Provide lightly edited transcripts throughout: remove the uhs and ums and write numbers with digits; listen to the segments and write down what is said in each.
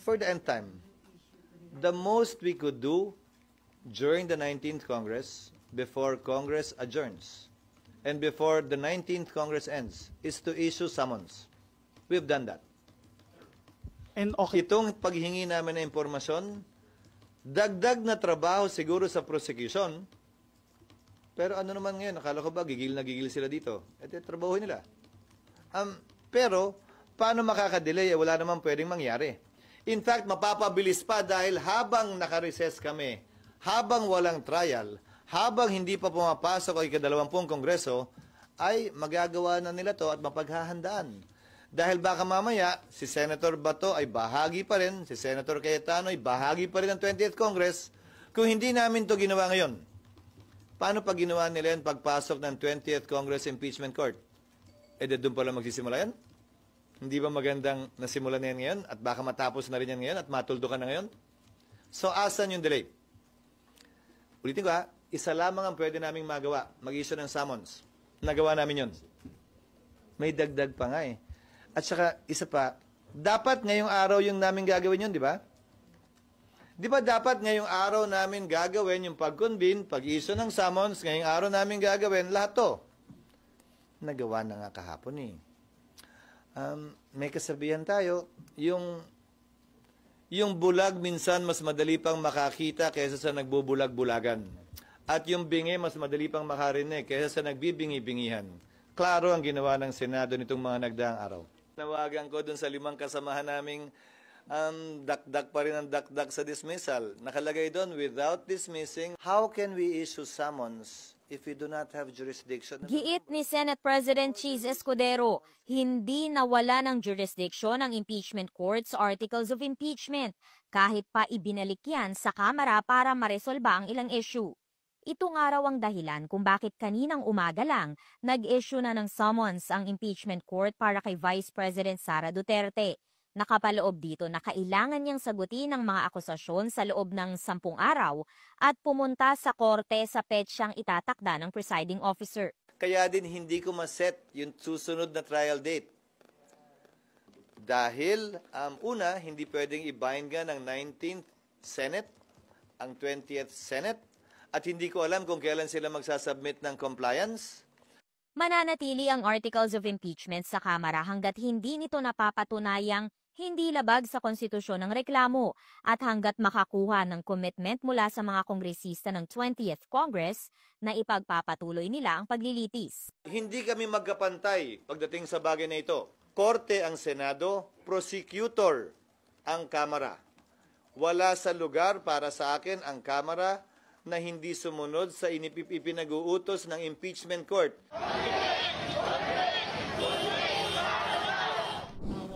for the end time, the most we could do during the 19th Congress, before Congress adjourns, and before the 19th Congress ends, is to issue summons. We've done that. And okay. Itong paghingi namin ng impormasyon, dagdag na trabaho siguro sa prosecution, pero ano naman ngayon, akala ko ba gigil na gigil sila dito? Ito trabaho nila. Pero, paano makakadelay? Wala naman pwedeng mangyari. In fact, mapapabilis pa dahil habang nakareses kami, habang walang trial, habang hindi pa pumapasok ang ika-20 Kongreso, ay magagawa na nila to at mapaghahandaan. Dahil baka mamaya, si Senator Bato ay bahagi pa rin, si Senator Cayetano ay bahagi pa rin ng 20th Congress, kung hindi namin to ginawa ngayon. Paano pag ginawa nila yan pagpasok ng 20th Congress Impeachment Court? Doon pala magsisimula yan? Hindi ba magandang nasimulan na yan ngayon at baka matapos na rin yan ngayon at matuldukan na ngayon? So, asan yung delay? Ulitin ko isa lamang ang pwede naming magawa, mag-issue ng summons. Nagawa namin yun. May dagdag pa nga eh. At saka, isa pa, dapat ngayong araw yung namin gagawin yun, di ba? Di ba dapat ngayong araw namin gagawin yung pag-convene, pag-issue ng summons, ngayong araw namin gagawin, lahat to. Nagawa na nga kahapon eh. May kasabihan tayo, yung bulag minsan mas madali pang makakita kaysa sa nagbubulag-bulagan. At yung bingi mas madali pang makarinig kaysa sa nagbibingi-bingihan. Klaro ang ginawa ng Senado nitong mga nagdaang araw. Nawagan ko dun sa 5 kasamahan naming dakdak pa rin ang dakdak sa dismissal. Nakalagay doon, without dismissing, how can we issue summons if we do not have jurisdiction? Giit ni Senate President Cheese Escudero, hindi nawala ng jurisdiction ang impeachment court sa articles of impeachment, kahit pa ibinalik yan sa Kamara para maresolba ang ilang issue. Ito nga raw ang dahilan kung bakit kaninang umaga lang nag-issue na ng summons ang impeachment court para kay Vice President Sara Duterte. Nakapaloob dito na kailangan niyang sagutin ang mga akusasyon sa loob ng 10 araw at pumunta sa korte sa petsyang itatakda ng presiding officer. Kaya din hindi ko maset yung susunod na trial date. Dahil, una, hindi pwedeng i-bind nga ng 19th Senate, ang 20th Senate, at hindi ko alam kung kailan sila magsasubmit ng compliance. Mananatili ang articles of impeachment sa Kamara hanggat hindi nito napapatunayang hindi labag sa konstitusyon ng reklamo at hanggat makakuha ng commitment mula sa mga kongresista ng 20th Congress na ipagpapatuloy nila ang paglilitis. Hindi kami magkapantay pagdating sa bagay na ito. Korte ang Senado, prosecutor ang Kamara. Wala sa lugar para sa akin ang Kamara na hindi sumunod sa ipinag-uutos ng impeachment court.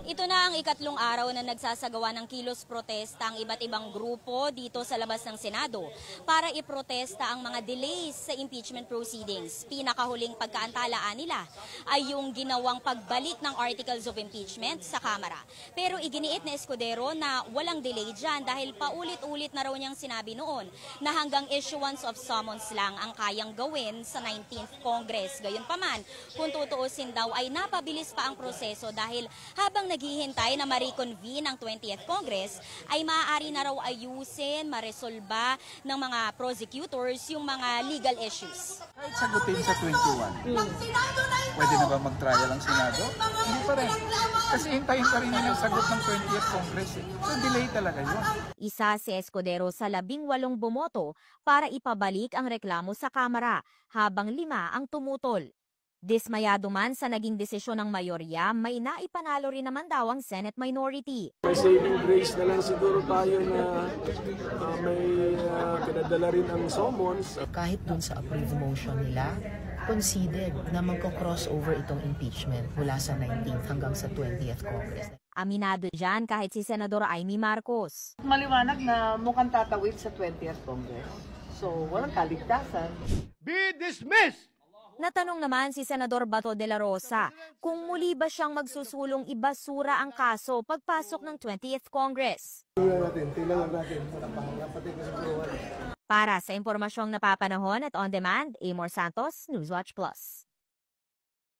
Ito na ang ikatlong araw na nagsasagawa ng kilos protesta ang iba't ibang grupo dito sa labas ng Senado para iprotesta ang mga delays sa impeachment proceedings. Pinakahuling pagkaantalaan nila ay yung ginawang pagbalik ng articles of impeachment sa Kamara. Pero iginiit na Escudero na walang delay dyan dahil paulit-ulit na raw niyang sinabi noon na hanggang issuance of summons lang ang kayang gawin sa 19th Congress. Gayunpaman, kung tutuusin daw ay napabilis pa ang proseso dahil habang naghihintay na ma-reconvene ang 20th Congress, ay maaari na raw ayusin, maresolba ng mga prosecutors yung mga legal issues. Kahit sagutin sa 21, pwede na ba mag-trial ang Senado? Hindi pa rin. Kasi hintayin pa rin yung sagot ng 20th Congress. So delay talaga yun. Isa si Escudero sa 18 bumoto para ipabalik ang reklamo sa Kamara, habang 5 ang tumutol. Dismayado man sa naging desisyon ng mayorya, may naipanalo rin naman daw ang Senate minority. May saving grace na lang siguro tayo na may pinadala rin ang summons. Kahit dun sa approve motion nila, conceded na magko-crossover itong impeachment mula sa 19th hanggang sa 20th Congress. Aminado dyan kahit si Senador Amy Marcos. Maliwanag na mukhang tatawid sa 20th Congress. So, walang kaligtasan. Be dismissed! Natanong naman si Senador Bato de la Rosa kung muli ba siyang magsusulong ibasura ang kaso pagpasok ng 20th Congress. Para sa impormasyong napapanahon at on demand, Amor Santos, Newswatch Plus.